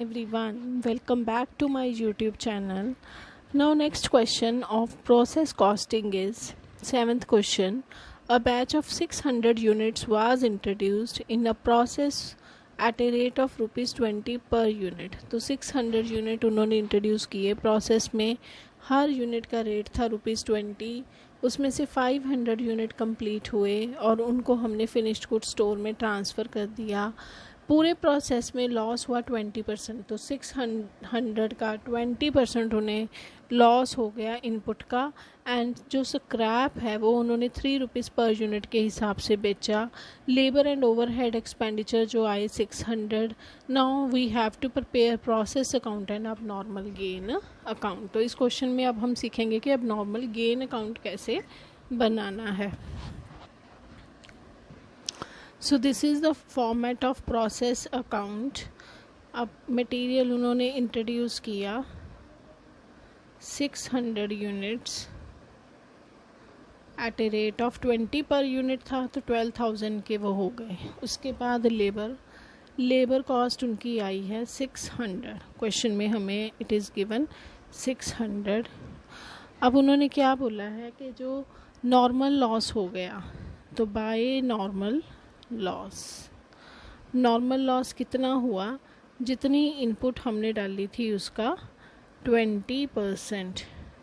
Everyone, welcome back to my YouTube channel. Now next question of process costing is seventh question. A batch of 600 units was introduced in a process at a rate of ₹20 per unit. तो 600 unit उन्होंने introduce किए process में, हर unit का rate था ₹20, उसमें से 500 unit complete हुए और उनको हमने फिनिश्ड गुड स्टोर में ट्रांसफ़र कर दिया। पूरे प्रोसेस में लॉस हुआ 20%, तो 600 का 20% उन्हें लॉस हो गया इनपुट का। एंड जो स्क्रैप है वो उन्होंने ₹3 पर यूनिट के हिसाब से बेचा। लेबर एंड ओवरहेड एक्सपेंडिचर जो आए 600। Now we have to prepare process account and abnormal gain account. तो इस क्वेश्चन में अब हम सीखेंगे कि अब नॉर्मल गेन अकाउंट कैसे बनाना है। So this is the format of process account. अब मटेरियल उन्होंने इंट्रोड्यूस किया 600 units at a rate of 20 per unit था, तो 12,000 के वो हो गए। उसके बाद लेबर कॉस्ट उनकी आई है 600। क्वेश्चन में हमें इट इज़ गिवन 600। अब उन्होंने क्या बोला है कि जो नॉर्मल लॉस हो गया, तो बाय नॉर्मल लॉस कितना हुआ, जितनी इनपुट हमने डाली थी उसका 20%,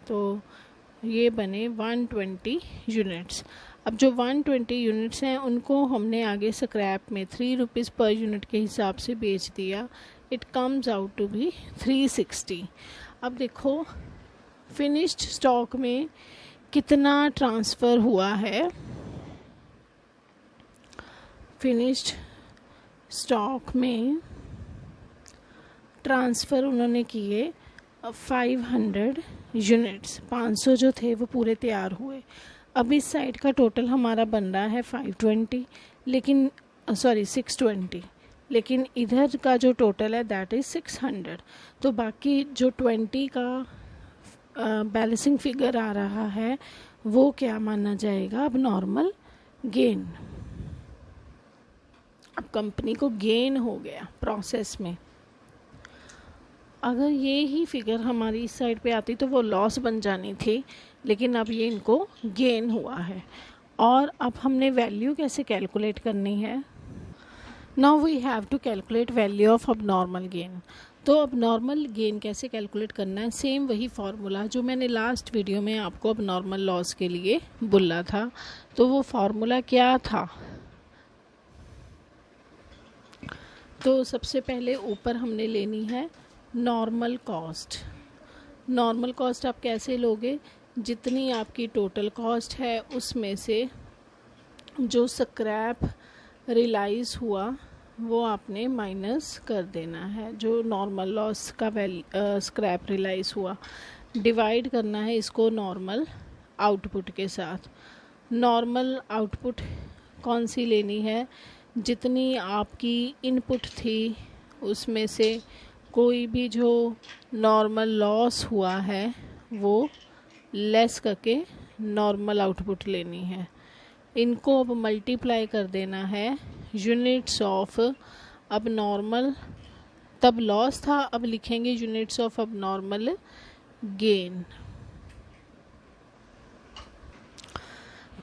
तो ये बने 120 यूनिट्स। अब जो 120 यूनिट्स हैं उनको हमने आगे स्क्रैप में ₹3 पर यूनिट के हिसाब से बेच दिया। It comes out to be 360। अब देखो फिनिश्ड स्टॉक में कितना ट्रांसफ़र हुआ है। फिनिश्ड स्टॉक में ट्रांसफ़र उन्होंने किए 500 यूनिट्स। 500 जो थे वो पूरे तैयार हुए। अब इस साइड का टोटल हमारा बन रहा है 520, लेकिन 620, लेकिन इधर का जो टोटल है दैट इज़ 600। तो बाकी जो 20 का बैलेंसिंग फिगर आ रहा है वो क्या माना जाएगा, अब नॉर्मल गेन। अब कंपनी को गेन हो गया प्रोसेस में। अगर ये ही फिगर हमारी इस साइड पे आती तो वो लॉस बन जानी थी, लेकिन अब ये इनको गेन हुआ है। और अब हमने वैल्यू कैसे कैलकुलेट करनी है। Now we have to calculate value of abnormal gain. तो अब नॉर्मल गेन कैसे कैलकुलेट करना है, सेम वही फार्मूला जो मैंने लास्ट वीडियो में आपको अब नॉर्मल लॉस के लिए बोला था। तो वो फार्मूला क्या था, तो सबसे पहले ऊपर हमने लेनी है नॉर्मल कॉस्ट। नॉर्मल कॉस्ट आप कैसे लोगे, जितनी आपकी टोटल कॉस्ट है उसमें से जो स्क्रैप रियलाइज़ हुआ वो आपने माइनस कर देना है। जो नॉर्मल लॉस का स्क्रैप रियलाइज़ हुआ, डिवाइड करना है इसको नॉर्मल आउटपुट के साथ। नॉर्मल आउटपुट कौन सी लेनी है, जितनी आपकी इनपुट थी उसमें से कोई भी जो नॉर्मल लॉस हुआ है वो लेस करके नॉर्मल आउटपुट लेनी है। इनको अब मल्टीप्लाई कर देना है यूनिट्स ऑफ अब नॉर्मल, तब लॉस था, अब लिखेंगे units of abnormal gain.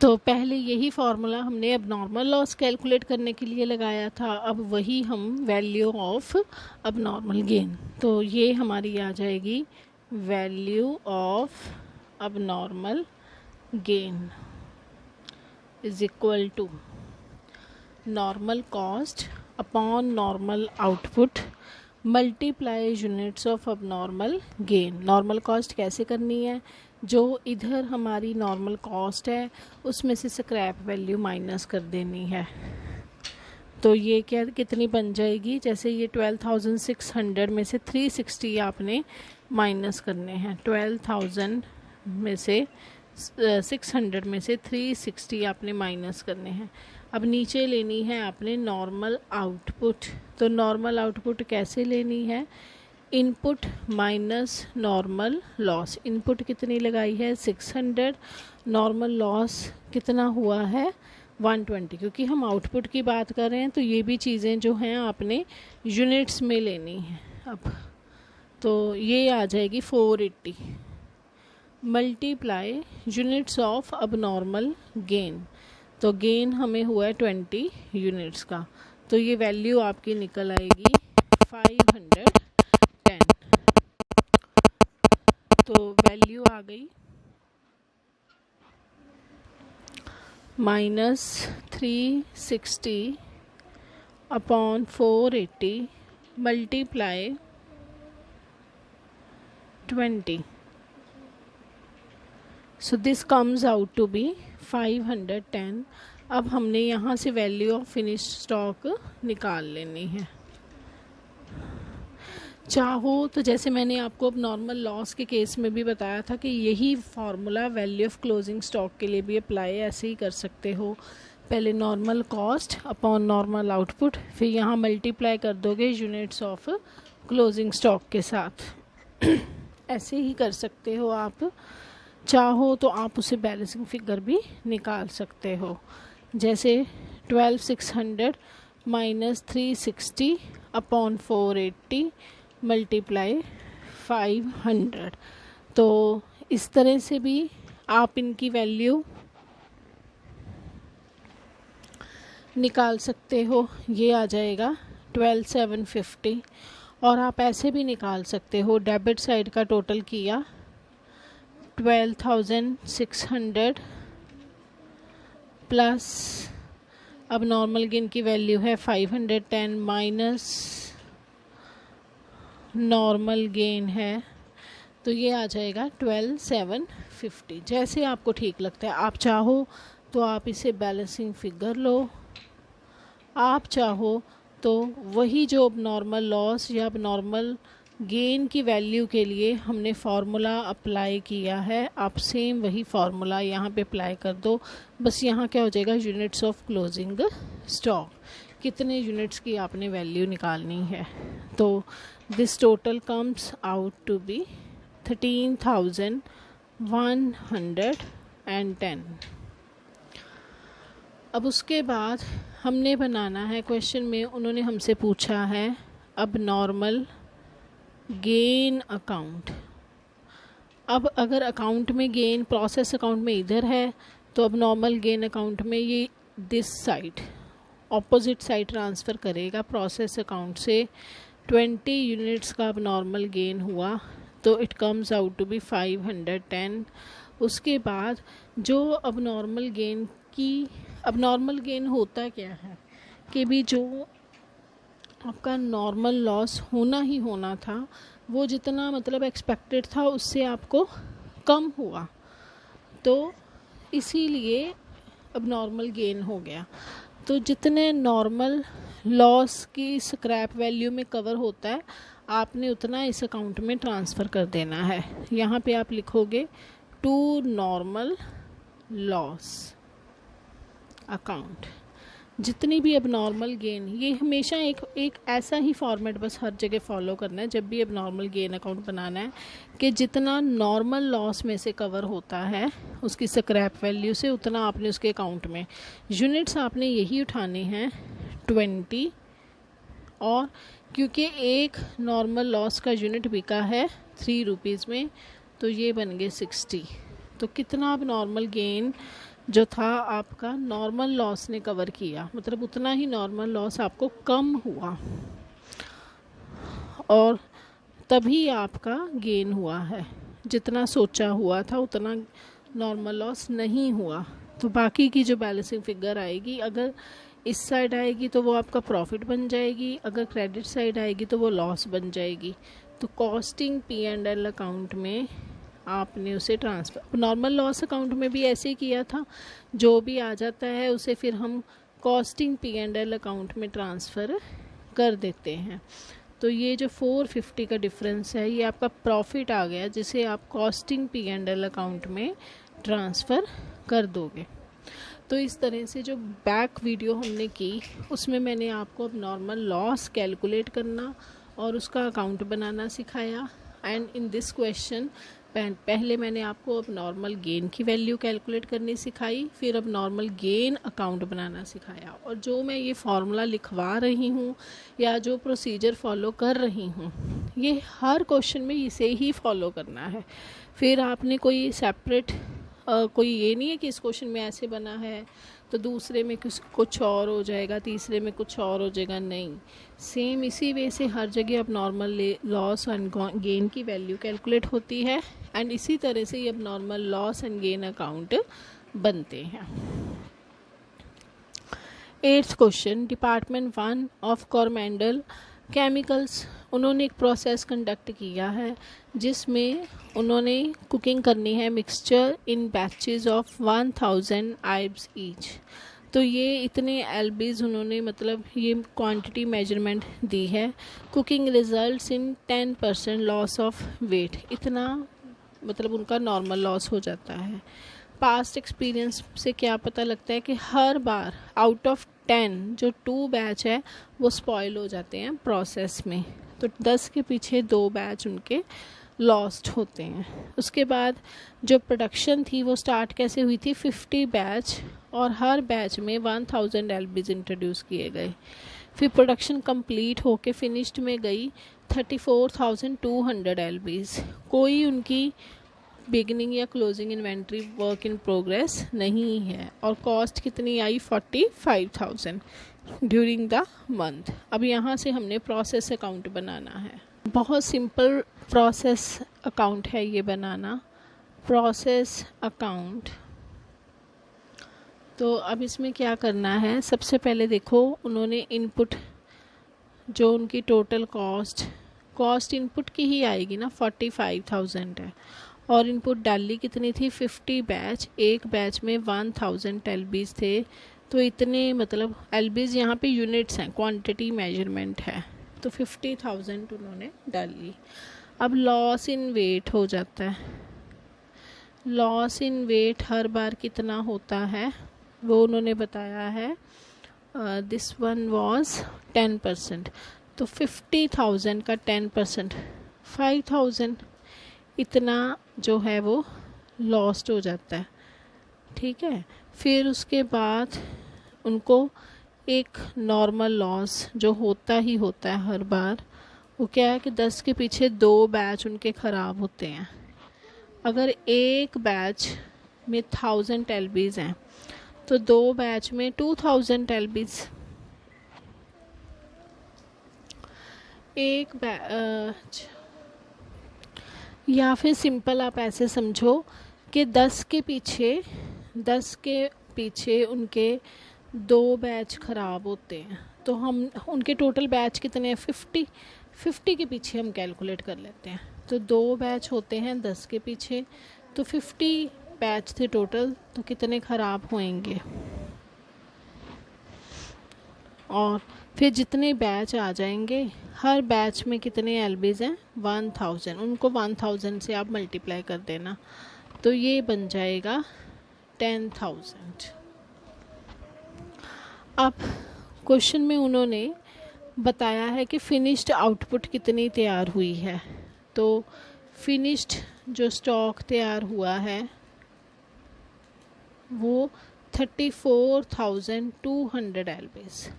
तो पहले यही फार्मूला हमने अब नॉर्मल लॉस कैलकुलेट करने के लिए लगाया था, अब वही हम value of abnormal gain. तो ये हमारी आ जाएगी value of abnormal gain is equal to normal cost upon normal output multiply units of abnormal gain. Normal cost कैसे करनी है, जो इधर हमारी नॉर्मल कॉस्ट है उसमें से स्क्रैप वैल्यू माइनस कर देनी है। तो ये क्या कितनी बन जाएगी, जैसे ये 12,600 में से 360 आपने माइनस करने हैं। 12,000 में से 600 में से 360 आपने माइनस करने हैं। अब नीचे लेनी है आपने नॉर्मल आउटपुट। तो नॉर्मल आउटपुट कैसे लेनी है, input minus normal loss. Input कितनी लगाई है 600, नॉर्मल लॉस कितना हुआ है 120। क्योंकि हम आउटपुट की बात कर रहे हैं तो ये भी चीज़ें जो हैं आपने यूनिट्स में लेनी है। अब तो ये आ जाएगी 480 multiply units of abnormal gain. तो गेन हमें हुआ है 20 यूनिट्स का, तो ये वैल्यू आपकी निकल आएगी 510। तो वैल्यू आ गई -360 upon 480 multiply 20। So this comes out to be 510। अब हमने यहाँ से वैल्यू ऑफ फिनिश स्टॉक निकाल लेनी है। चाहो तो जैसे मैंने आपको अब नॉर्मल लॉस के केस में भी बताया था कि यही formula value of closing stock के लिए भी अप्लाई ऐसे ही कर सकते हो। पहले normal cost upon normal output, फिर यहाँ मल्टीप्लाई कर दोगे यूनिट्स ऑफ क्लोजिंग स्टॉक के साथ। ऐसे ही कर सकते हो आप। चाहो तो आप उसे बैलेंसिंग फिगर भी निकाल सकते हो, जैसे 12600 माइनस 360 अपॉन 480 मल्टीप्लाई 500। तो इस तरह से भी आप इनकी वैल्यू निकाल सकते हो। ये आ जाएगा 12750। और आप ऐसे भी निकाल सकते हो, डेबिट साइड का टोटल किया 12,600 प्लस अब नॉर्मल गेन की वैल्यू है 510 माइनस नॉर्मल गेन है, तो ये आ जाएगा 12,750। जैसे आपको ठीक लगता है, आप चाहो तो आप इसे बैलेंसिंग फिगर लो, आप चाहो तो वही जो अब नॉर्मल लॉस या अब नॉर्मल गेन की वैल्यू के लिए हमने फार्मूला अप्लाई किया है, आप सेम वही फार्मूला यहाँ पे अप्लाई कर दो। बस यहाँ क्या हो जाएगा, यूनिट्स ऑफ क्लोजिंग स्टॉक, कितने यूनिट्स की आपने वैल्यू निकालनी है। तो this total comes out to be 13,110। अब उसके बाद हमने बनाना है, क्वेश्चन में उन्होंने हमसे पूछा है अब नॉर्मल गेन अकाउंट। अब अगर अकाउंट में गेन प्रोसेस अकाउंट में इधर है, तो अब नॉर्मल गेन अकाउंट में ये this side opposite side transfer करेगा प्रोसेस अकाउंट से। 20 यूनिट्स का अब नॉर्मल गेन हुआ, तो it comes out to be 510। उसके बाद जो अब नॉर्मल गेन की, अब नॉर्मल गेन होता क्या है कि भी जो आपका नॉर्मल लॉस होना ही होना था, वो जितना मतलब एक्सपेक्टेड था उससे आपको कम हुआ, तो इसीलिए अब नॉर्मल गेन हो गया। तो जितने नॉर्मल लॉस की स्क्रैप वैल्यू में कवर होता है, आपने उतना इस अकाउंट में ट्रांसफ़र कर देना है। यहाँ पे आप लिखोगे टू नॉर्मल लॉस अकाउंट। जितनी भी अब नॉर्मल गेन, ये हमेशा एक ऐसा ही फॉर्मेट बस हर जगह फॉलो करना है जब भी अब नॉर्मल गेन अकाउंट बनाना है, कि जितना नॉर्मल लॉस में से कवर होता है उसकी स्क्रैप वैल्यू से, उतना आपने उसके अकाउंट में यूनिट्स आपने यही उठाने हैं 20। और क्योंकि एक नॉर्मल लॉस का यूनिट बिका है 3 रुपीज़ में, तो ये बन गए 60। तो कितना अब नॉर्मल गेन जो था आपका नॉर्मल लॉस ने कवर किया, मतलब उतना ही नॉर्मल लॉस आपको कम हुआ और तभी आपका गेन हुआ है। जितना सोचा हुआ था उतना नॉर्मल लॉस नहीं हुआ। तो बाकी की जो बैलेंसिंग फिगर आएगी, अगर इस साइड आएगी तो वो आपका प्रॉफिट बन जाएगी, अगर क्रेडिट साइड आएगी तो वो लॉस बन जाएगी। तो कॉस्टिंग P&L अकाउंट में आपने उसे ट्रांसफ़र, नॉर्मल लॉस अकाउंट में भी ऐसे किया था, जो भी आ जाता है उसे फिर हम कॉस्टिंग P&L अकाउंट में ट्रांसफ़र कर देते हैं। तो ये जो 450 का डिफरेंस है, ये आपका प्रॉफिट आ गया, जिसे आप कॉस्टिंग P&L अकाउंट में ट्रांसफ़र कर दोगे। तो इस तरह से जो बैक वीडियो हमने की, उसमें मैंने आपको अब नॉर्मल लॉस कैलकुलेट करना और उसका अकाउंट बनाना सिखाया। एंड इन दिस क्वेश्चन पहले मैंने आपको अब नॉर्मल गेन की वैल्यू कैलकुलेट करनी सिखाई, फिर अब नॉर्मल गेन अकाउंट बनाना सिखाया, और जो मैं ये फार्मूला लिखवा रही हूँ या जो प्रोसीजर फॉलो कर रही हूँ ये हर क्वेश्चन में इसे ही फॉलो करना है। फिर आपने कोई सेपरेट कोई ये नहीं है कि इस क्वेश्चन में ऐसे बना है तो दूसरे में कुछ और हो जाएगा, तीसरे में कुछ और हो जाएगा, नहीं, सेम इसी वे से हर जगह अब नॉर्मल लॉस एंड गेन की वैल्यू कैलकुलेट होती है, एंड इसी तरह से ये अब normal loss and gain account बनते हैं। 8th question, department 1 of Coromandel chemicals, उन्होंने एक प्रोसेस कंडक्ट किया है जिसमें उन्होंने कुकिंग करनी है मिक्सचर इन बैचेस ऑफ 1000 आइब्स ईच। तो ये इतने एलबीज उन्होंने मतलब ये क्वांटिटी मेजरमेंट दी है। Cooking results in 10% loss of weight, इतना मतलब उनका नॉर्मल लॉस हो जाता है। पास्ट एक्सपीरियंस से क्या पता लगता है कि हर बार आउट ऑफ 10 जो 2 बैच है वो स्पॉइल हो जाते हैं प्रोसेस में, तो 10 के पीछे 2 बैच उनके लॉस्ट होते हैं। उसके बाद जो प्रोडक्शन थी वो स्टार्ट कैसे हुई थी, 50 बैच, और हर बैच में 1000 एलबीज इंट्रोड्यूस किए गए। फिर प्रोडक्शन कंप्लीट होके फिनिश्ड में गई 34,200 एलबीज। कोई उनकी बिगनिंग या closing inventory work in progress नहीं है, और कॉस्ट कितनी आई 45,000 ड्यूरिंग द मंथ। अब यहाँ से हमने प्रोसेस अकाउंट बनाना है। बहुत सिंपल प्रोसेस अकाउंट है ये बनाना, प्रोसेस अकाउंट। तो अब इसमें क्या करना है, सबसे पहले देखो उन्होंने इनपुट जो उनकी टोटल कॉस्ट इनपुट की ही आएगी ना, 45,000 है, और इनपुट डाली कितनी थी 50 बैच, एक बैच में 1000 एलबीज थे, तो इतने मतलब एलबीज यहाँ पे यूनिट्स हैं, क्वांटिटी मेजरमेंट है, तो 50,000 उन्होंने डाली। अब लॉस इन वेट हो जाता है, लॉस इन वेट हर बार कितना होता है वो उन्होंने बताया है, दिस वन वॉज 10%, तो 50,000 का 10% 5,000, इतना जो है वो लॉस्ट हो जाता है, ठीक है। फिर उसके बाद उनको एक नॉर्मल लॉस जो होता ही होता है हर बार, वो क्या है कि 10 के पीछे 2 बैच उनके ख़राब होते हैं। अगर एक बैच में 1000 एलबीज हैं तो 2 बैच में 2000 एलबीज। एक बैच, या फिर सिंपल आप ऐसे समझो कि 10 के पीछे उनके 2 बैच ख़राब होते हैं, तो हम उनके टोटल बैच कितने हैं 50 के पीछे हम कैलकुलेट कर लेते हैं, तो 2 बैच होते हैं 10 के पीछे, तो 50 बैच थे टोटल, तो कितने ख़राब होंगे। और फिर जितने बैच आ जाएंगे हर बैच में कितने एलबीज हैं 1000, उनको 1000 से आप मल्टीप्लाई कर देना, तो ये बन जाएगा 10,000। अब क्वेश्चन में उन्होंने बताया है कि फिनिश्ड आउटपुट कितनी तैयार हुई है, तो फिनिश्ड जो स्टॉक तैयार हुआ है वो 34,200 एलबीज।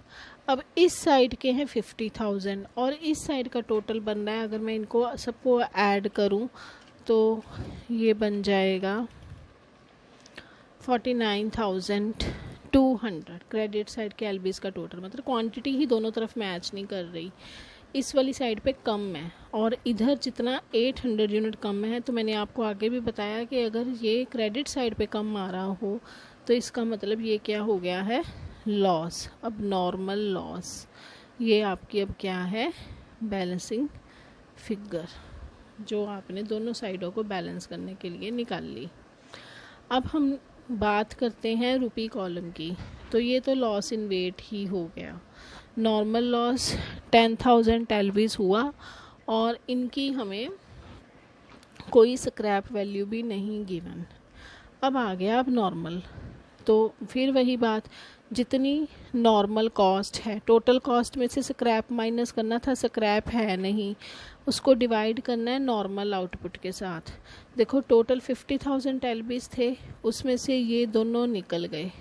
अब इस साइड के हैं 50,000 और इस साइड का टोटल बन रहा है, अगर मैं इनको सबको ऐड करूं तो ये बन जाएगा 49,200। क्रेडिट साइड के एलबीज का टोटल, मतलब क्वांटिटी ही दोनों तरफ मैच नहीं कर रही, इस वाली साइड पे कम है और इधर जितना 800 यूनिट कम है। तो मैंने आपको आगे भी बताया कि अगर ये क्रेडिट साइड पे कम आ रहा हो तो इसका मतलब ये क्या हो गया है, लॉस। अब नॉर्मल लॉस ये आपकी अब क्या है, बैलेंसिंग फिगर, जो आपने दोनों साइडों को बैलेंस करने के लिए निकाल ली। अब हम बात करते हैं रुपी कॉलम की, तो ये तो लॉस इन वेट ही हो गया। नॉर्मल लॉस 10,000 एलबीज हुआ और इनकी हमें कोई स्क्रैप वैल्यू भी नहीं गिवन। अब आ गया अब नॉर्मल, तो फिर वही बात, जितनी नॉर्मल कॉस्ट है, टोटल कॉस्ट में से स्क्रैप माइनस करना था, स्क्रैप है नहीं, उसको डिवाइड करना है नॉर्मल आउटपुट के साथ। देखो टोटल 50,000 LBs थे, उसमें से ये दोनों निकल गए,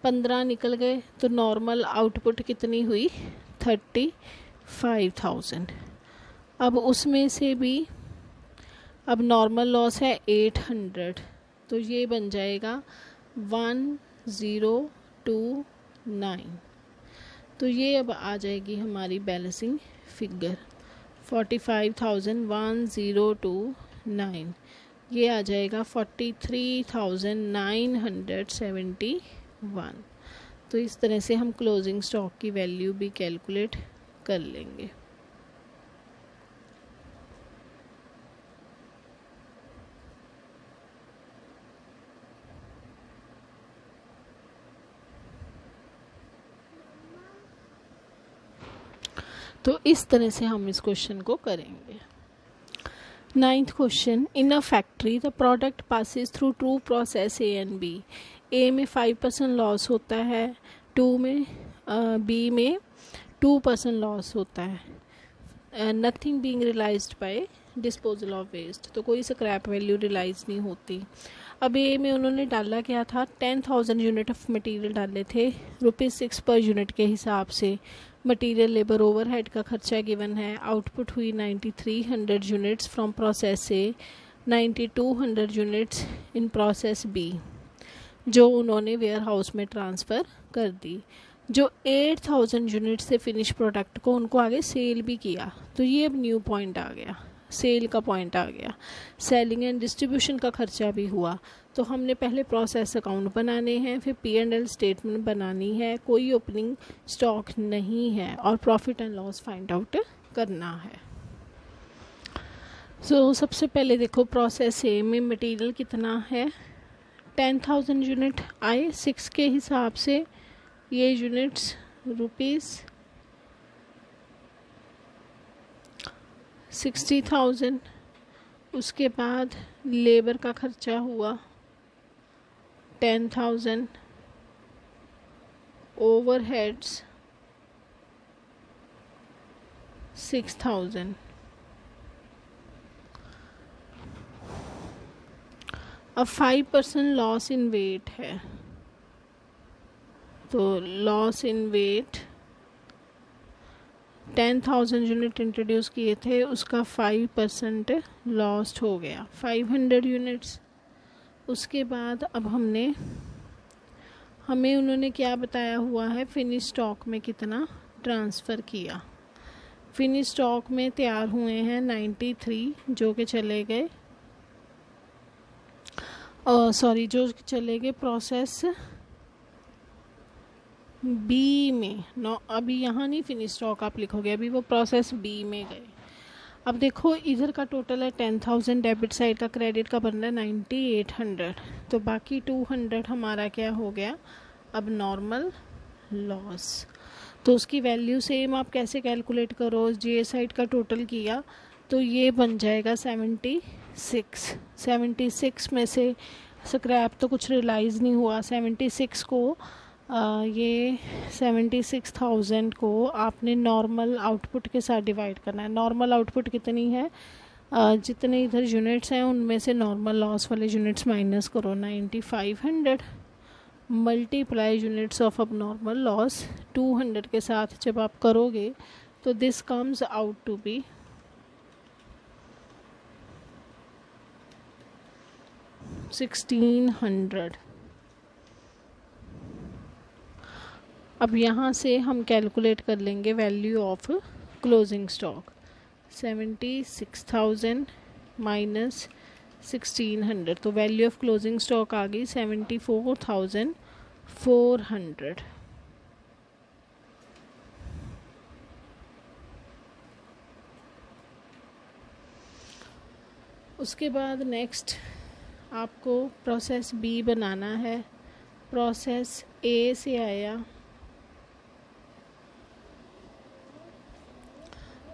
15 निकल गए, तो नॉर्मल आउटपुट कितनी हुई 35,000। अब उसमें से भी अब नॉर्मल लॉस है 800, तो ये बन जाएगा 1029। तो ये अब आ जाएगी हमारी बैलेंसिंग फिगर 45,1029, ये आ जाएगा 43,971। तो इस तरह से हम क्लोजिंग स्टॉक की वैल्यू भी कैलकुलेट कर लेंगे। तो इस तरह से हम इस क्वेश्चन को करेंगे। 9th question, in a factory the product passes through two process A and B. A में 5% लॉस होता है, बी में 2% लॉस होता है, nothing being realised by disposal of waste, तो कोई स्क्रैप वैल्यू रियलाइज नहीं होती। अब ए में उन्होंने डाला क्या था, 10,000 यूनिट ऑफ मटेरियल डाले थे, ₹6 पर यूनिट के हिसाब से। मटेरियल लेबर ओवरहेड का खर्चा गिवन है। आउटपुट हुई 9300 units from process A, 9200 units in process B, जो उन्होंने वेयर हाउस में ट्रांसफ़र कर दी। जो 8000 यूनिट से फिनिश प्रोडक्ट को उनको आगे सेल भी किया, तो ये अब न्यू पॉइंट आ गया, सेल का पॉइंट आ गया। सेलिंग एंड डिस्ट्रीब्यूशन का खर्चा भी हुआ, तो हमने पहले प्रोसेस अकाउंट बनाने हैं, फिर P&L स्टेटमेंट बनानी है, कोई ओपनिंग स्टॉक नहीं है, और profit and loss find out करना है। सबसे पहले देखो प्रोसेस ए में मटेरियल कितना है, 10,000 यूनिट आए, 6 के हिसाब से ये यूनिट्स ₹60,000। उसके बाद लेबर का खर्चा हुआ 10,000, ओवरहेड्स 6,000। अब 5% लॉस इन वेट है, तो loss in weight 10,000 unit introduce किए थे, उसका 5% लॉस्ट हो गया, 500 यूनिट्स। उसके बाद अब हमें उन्होंने क्या बताया हुआ है, फिनिश स्टॉक में कितना ट्रांसफ़र किया। फिनिश स्टॉक में तैयार हुए हैं 93, जो कि चले गए प्रोसेस बी में। अभी यहाँ नहीं फिनिश स्टॉक आप लिखोगे, अभी वो प्रोसेस बी में गए। अब देखो इधर का टोटल है 10,000, डेबिट साइड का, क्रेडिट का बन रहा है 9800, तो बाकी 200 हमारा क्या हो गया, अब नॉर्मल लॉस। तो उसकी वैल्यू सेम आप कैसे कैलकुलेट करो, जे साइड का टोटल किया तो ये बन जाएगा 76 में से स्क्रैप तो कुछ रियलाइज़ नहीं हुआ, 76 को ये 76,000 को आपने नॉर्मल आउटपुट के साथ डिवाइड करना है। नॉर्मल आउटपुट कितनी है, जितने इधर यूनिट्स हैं उनमें से नॉर्मल लॉस वाले यूनिट्स माइनस करो, 9500 multiply units of abnormal loss 200 के साथ जब आप करोगे तो this comes out to be 1600। अब यहाँ से हम कैलकुलेट कर लेंगे value of closing stock, 76,000 minus 1600, तो वैल्यू ऑफ क्लोजिंग स्टॉक आ गई 74,400। उसके बाद नेक्स्ट आपको प्रोसेस बी बनाना है। प्रोसेस ए से आया,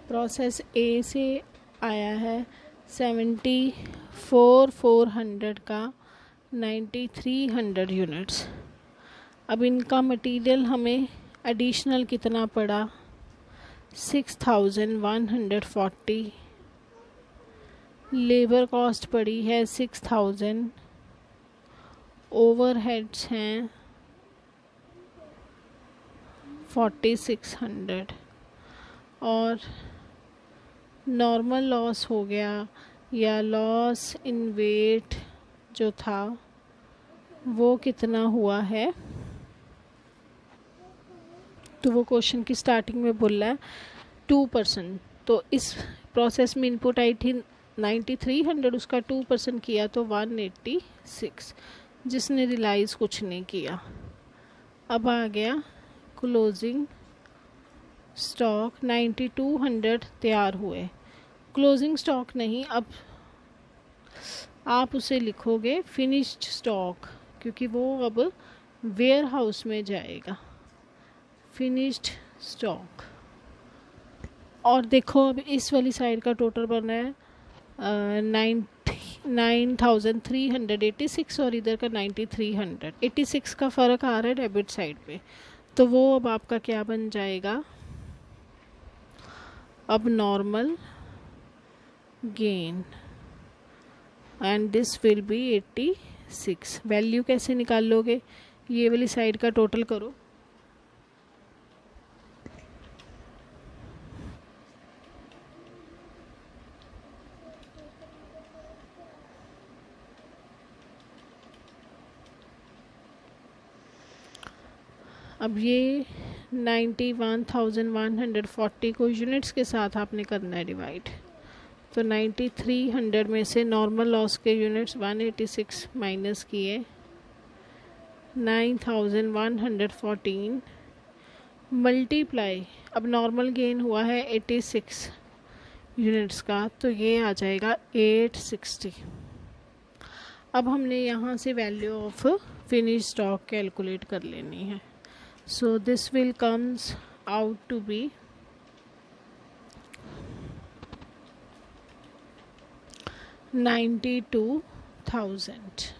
प्रोसेस ए से आया है 74,400 का 9,300 यूनिट्स। अब इनका मटेरियल हमें एडिशनल कितना पड़ा, 6,140 लेबर कॉस्ट पड़ी है 6000, ओवरहेड्स हैं 4600 और नॉर्मल लॉस हो गया या लॉस इन वेट जो था वो कितना हुआ है। तो वो क्वेश्चन की स्टार्टिंग में बोल रहा है 2%। तो इस प्रोसेस में इनपुट आई थी 9300, उसका 2% किया तो 186, जिसने रियलाइज़ कुछ नहीं किया। अब आ गया क्लोजिंग स्टॉक 9200 तैयार हुए। क्लोजिंग स्टॉक नहीं, अब आप उसे लिखोगे फिनिश्ड स्टॉक, क्योंकि वो अब वेयर हाउस में जाएगा। Finished stock. और देखो अब इस वाली साइड का टोटल बन रहा है 9386 और इधर का 9300, 86 का फ़र्क आ रहा है डेबिट साइड पे। तो वो अब आपका क्या बन जाएगा, अब normal gain, and this will be 86। Value कैसे निकाल लोगे, ये वाली साइड का टोटल करो। अब ये 91,140 को यूनिट्स के साथ आपने करना है डिवाइड। तो 9300 में से नॉर्मल लॉस के यूनिट्स 186 माइनस किए 9114 मल्टीप्लाई, अब नॉर्मल गेन हुआ है 86 यूनिट्स का, तो ये आ जाएगा 860। अब हमने यहाँ से value of finish stock calculate कर लेनी है। So this will comes out to be 92,000।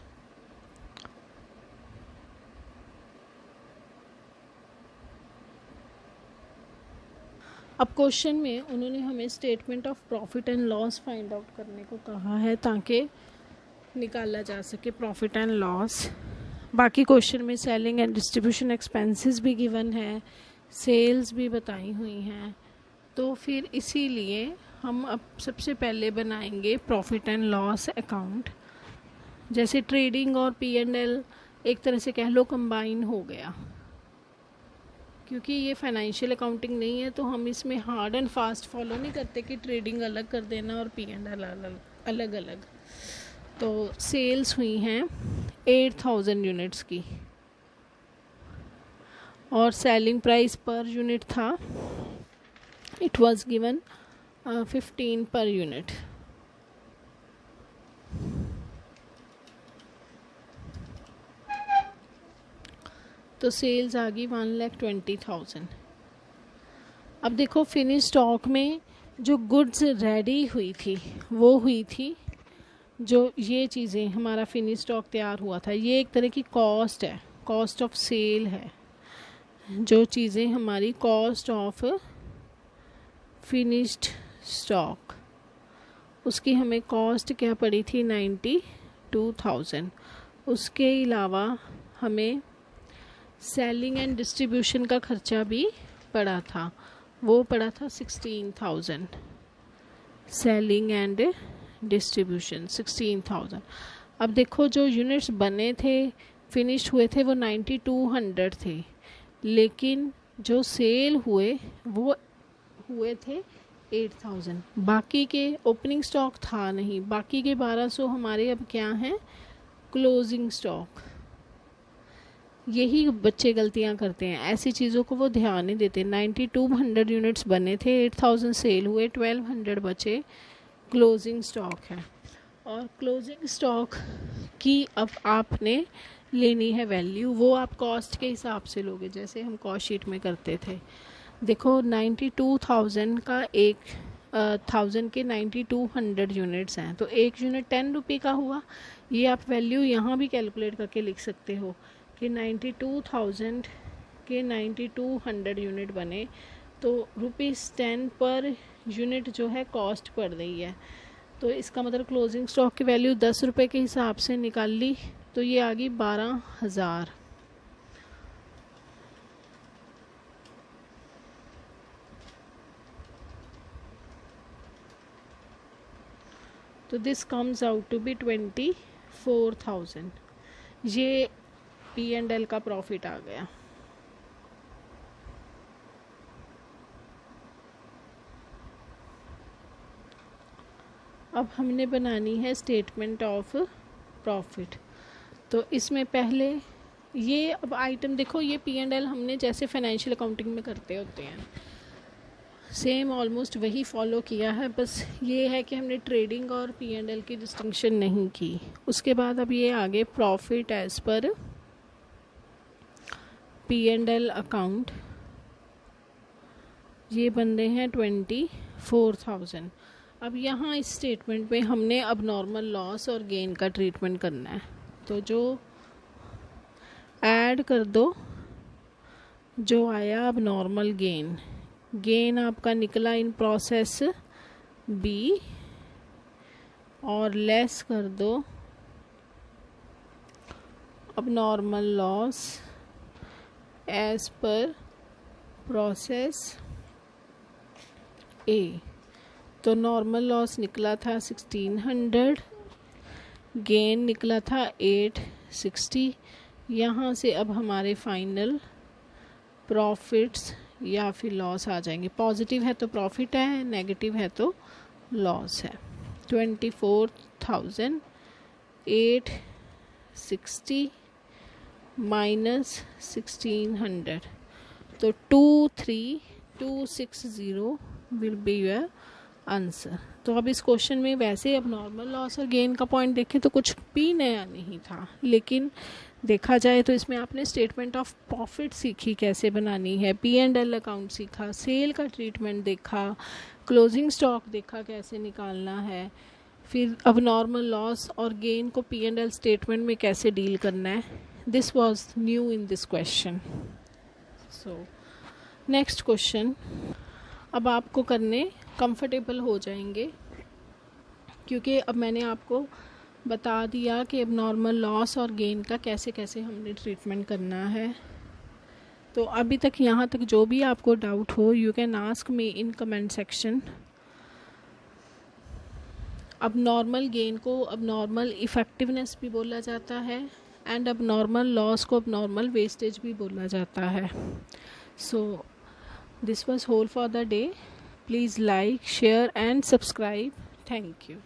अब क्वेश्चन में उन्होंने हमें statement of profit and loss find out करने को कहा है ताकि निकाला जा सके प्रॉफिट एंड लॉस। बाकी क्वेश्चन में सेलिंग एंड डिस्ट्रीब्यूशन एक्सपेंसेस भी गिवन है, सेल्स भी बताई हुई हैं। तो फिर इसीलिए हम अब सबसे पहले बनाएंगे प्रॉफिट एंड लॉस अकाउंट। जैसे ट्रेडिंग और P&L एक तरह से कह लो कंबाइन हो गया, क्योंकि ये फाइनेंशियल अकाउंटिंग नहीं है, तो हम इसमें हार्ड एंड फास्ट फॉलो नहीं करते कि ट्रेडिंग अलग कर देना और P&L अलग अलग। तो सेल्स हुई हैं 8000 यूनिट्स की और सेलिंग प्राइस पर यूनिट था, it was given 15 per unit. तो सेल्स आ गई 1,20,000। अब देखो फिनिश स्टॉक में जो गुड्स रेडी हुई थी वो हुई थी, जो ये चीज़ें हमारा फिनिश स्टॉक तैयार हुआ था, ये एक तरह की कॉस्ट है, कॉस्ट ऑफ सेल है। जो चीज़ें हमारी कॉस्ट ऑफ फिनिश्ड स्टॉक, उसकी हमें कॉस्ट क्या पड़ी थी 92,000। उसके अलावा हमें सेलिंग एंड डिस्ट्रीब्यूशन का खर्चा भी पड़ा था, वो पड़ा था 16,000। Selling and distribution 16,000। अब देखो जो यूनिट्स बने थे फिनिश्ड हुए थे वो 9200 थे, लेकिन जो सेल हुए वो हुए थे 8000। बाकी के ओपनिंग स्टॉक था नहीं, बाकी के 1200 हमारे अब क्या हैं, क्लोजिंग स्टॉक। यही बच्चे गलतियां करते हैं, ऐसी चीज़ों को वो ध्यान नहीं देते। 9200 यूनिट्स बने थे, 8000 सेल हुए, 1200 बचे, क्लोजिंग स्टॉक है। और क्लोजिंग स्टॉक की अब आपने लेनी है वैल्यू, वो आप कॉस्ट के हिसाब से लोगे जैसे हम कॉस्ट शीट में करते थे। देखो 92,000 का 1000 के 9200 यूनिट्स हैं, तो एक यूनिट 10 रुपये का हुआ। ये आप वैल्यू यहाँ भी कैलकुलेट करके लिख सकते हो कि 92,000 के 9200 यूनिट बने, तो ₹10 पर यूनिट जो है कॉस्ट पड़ रही है। तो इसका मतलब क्लोजिंग स्टॉक की वैल्यू 10 रुपये के हिसाब से निकाल ली, तो ये आ गई 12,000। तो this comes out to be 24,000। ये P&L का प्रॉफिट आ गया। अब हमने बनानी है स्टेटमेंट ऑफ प्रॉफिट। तो इसमें पहले ये अब आइटम देखो, ये P&L हमने जैसे फाइनेंशियल अकाउंटिंग में करते होते हैं सेम ऑलमोस्ट वही फॉलो किया है, बस ये है कि हमने ट्रेडिंग और P&L की डिस्टिंक्शन नहीं की। उसके बाद अब ये आगे profit as per P&L account, ये बन रहे हैं 24,000। अब यहाँ इस स्टेटमेंट में हमने अब नॉर्मल लॉस और गेन का ट्रीटमेंट करना है, तो जो ऐड कर दो जो आया अब नॉर्मल गेन। गेन आपका निकला इन प्रोसेस बी, और लेस कर दो abnormal loss as per process A. तो नॉर्मल लॉस निकला था 1600, गेन निकला था 860। यहाँ से अब हमारे फाइनल प्रॉफिट्स या फिर लॉस आ जाएंगे। पॉजिटिव है तो प्रॉफिट है, नेगेटिव है तो लॉस है। 24,860 माइनस 1600, तो 23,260 विल बी योर आंसर। तो अब इस क्वेश्चन में वैसे अब नॉर्मल लॉस और गेन का पॉइंट देखें तो कुछ भी नया नहीं था, लेकिन देखा जाए तो इसमें आपने स्टेटमेंट ऑफ प्रॉफिट सीखी कैसे बनानी है, P&L अकाउंट सीखा, सेल का ट्रीटमेंट देखा, क्लोजिंग स्टॉक देखा कैसे निकालना है, फिर अब नॉर्मल लॉस और गेन को P&L स्टेटमेंट में कैसे डील करना है। This was new in this question. So next question अब आपको करने कंफर्टेबल हो जाएंगे, क्योंकि अब मैंने आपको बता दिया कि अब नॉर्मल लॉस और गेन का कैसे कैसे हमने ट्रीटमेंट करना है। तो अभी तक यहाँ तक जो भी आपको डाउट हो, you can ask me in comment section. अब नॉर्मल गेन को अब नॉर्मल इफ़ेक्टिवनेस भी बोला जाता है, एंड अब नॉर्मल लॉस को अब नॉर्मल वेस्टेज भी बोला जाता है। So this was whole for the day. Please like, share and subscribe. Thank you.